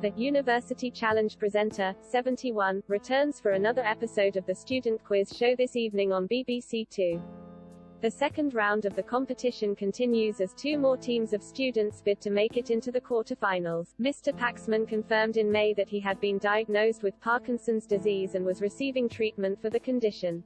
The University Challenge presenter, 71, returns for another episode of the student quiz show this evening on BBC Two. The second round of the competition continues as two more teams of students bid to make it into the quarter-finals. Mr. PAXMAN confirmed in May that he had been diagnosed with Parkinson's disease and was receiving treatment for the condition.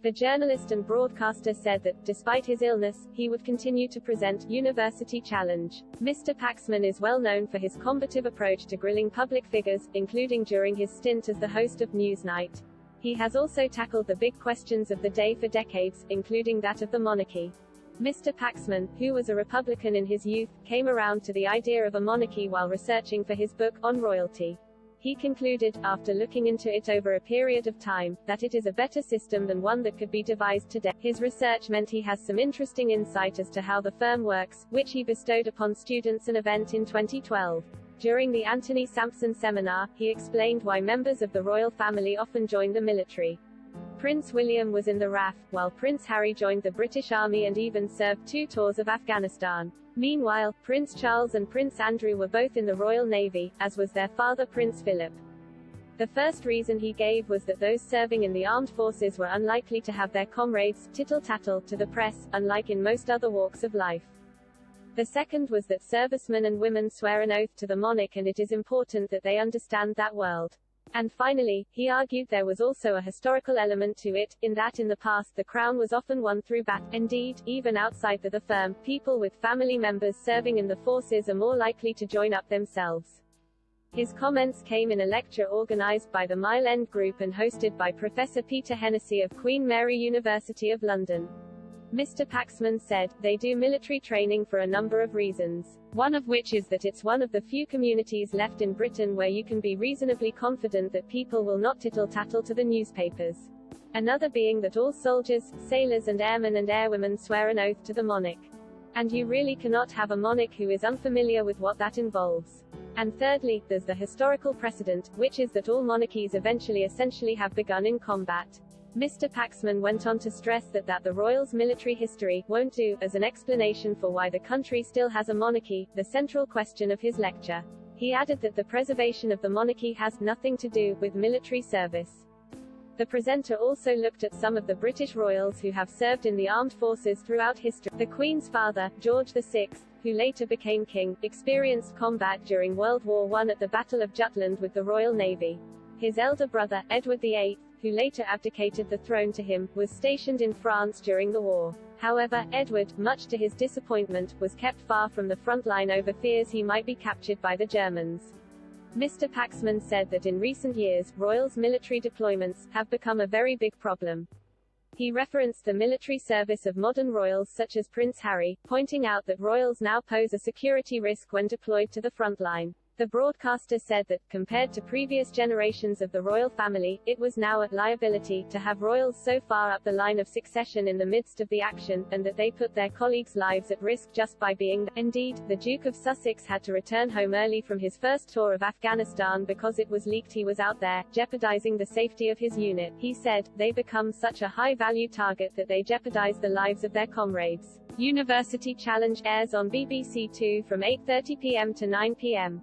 The journalist and broadcaster said that, despite his illness, he would continue to present University Challenge. Mr. PAXMAN is well known for his combative approach to grilling public figures, including during his stint as the host of Newsnight. He has also tackled the big questions of the day for decades, including that of the monarchy. Mr. PAXMAN, who was a Republican in his youth, came around to the idea of a monarchy while researching for his book, On Royalty. He concluded, after looking into it over a period of time, that it is a better system than one that could be devised today. His research meant he has some interesting insight as to how the firm works, which he bestowed upon students an event in 2012. During the Anthony Sampson seminar, he explained why members of the royal family often join the military. Prince William was in the RAF, while Prince Harry joined the British Army and even served 2 tours of Afghanistan. Meanwhile, Prince Charles and Prince Andrew were both in the Royal Navy, as was their father Prince Philip. The first reason he gave was that those serving in the armed forces were unlikely to have their comrades tittle-tattle to the press, unlike in most other walks of life. The second was that servicemen and women swear an oath to the monarch and it is important that they understand that world. And finally, he argued there was also a historical element to it, in that in the past the crown was often won through battle. Indeed, even outside the firm, people with family members serving in the forces are more likely to join up themselves. His comments came in a lecture organized by the Mile End Group and hosted by Professor Peter Hennessy of Queen Mary University of London. Mr. PAXMAN said, they do military training for a number of reasons. One of which is that it's one of the few communities left in Britain where you can be reasonably confident that people will not tittle-tattle to the newspapers. Another being that all soldiers, sailors and airmen and airwomen swear an oath to the monarch. And you really cannot have a monarch who is unfamiliar with what that involves. And thirdly, there's the historical precedent, which is that all monarchies essentially have begun in combat. Mr. PAXMAN went on to stress that the royals' military history won't do as an explanation for why the country still has a monarchy, the central question of his lecture. He added that the preservation of the monarchy has nothing to do with military service. The presenter also looked at some of the British royals who have served in the armed forces throughout history. The Queen's father, George VI, who later became king, experienced combat during World War I at the Battle of Jutland with the Royal Navy. His elder brother, Edward VIII, who later abdicated the throne to him, was stationed in France during the war. However, Edward, much to his disappointment, was kept far from the front line over fears he might be captured by the Germans. Mr. PAXMAN said that in recent years, royals' military deployments have become a very big problem. He referenced the military service of modern royals such as Prince Harry, pointing out that royals now pose a security risk when deployed to the front line. The broadcaster said that, compared to previous generations of the royal family, it was now a liability to have royals so far up the line of succession in the midst of the action, and that they put their colleagues' lives at risk just by being there. Indeed, the Duke of Sussex had to return home early from his first tour of Afghanistan because it was leaked he was out there, jeopardizing the safety of his unit. He said, they become such a high-value target that they jeopardize the lives of their comrades. University Challenge airs on BBC Two from 8:30 p.m. to 9 p.m.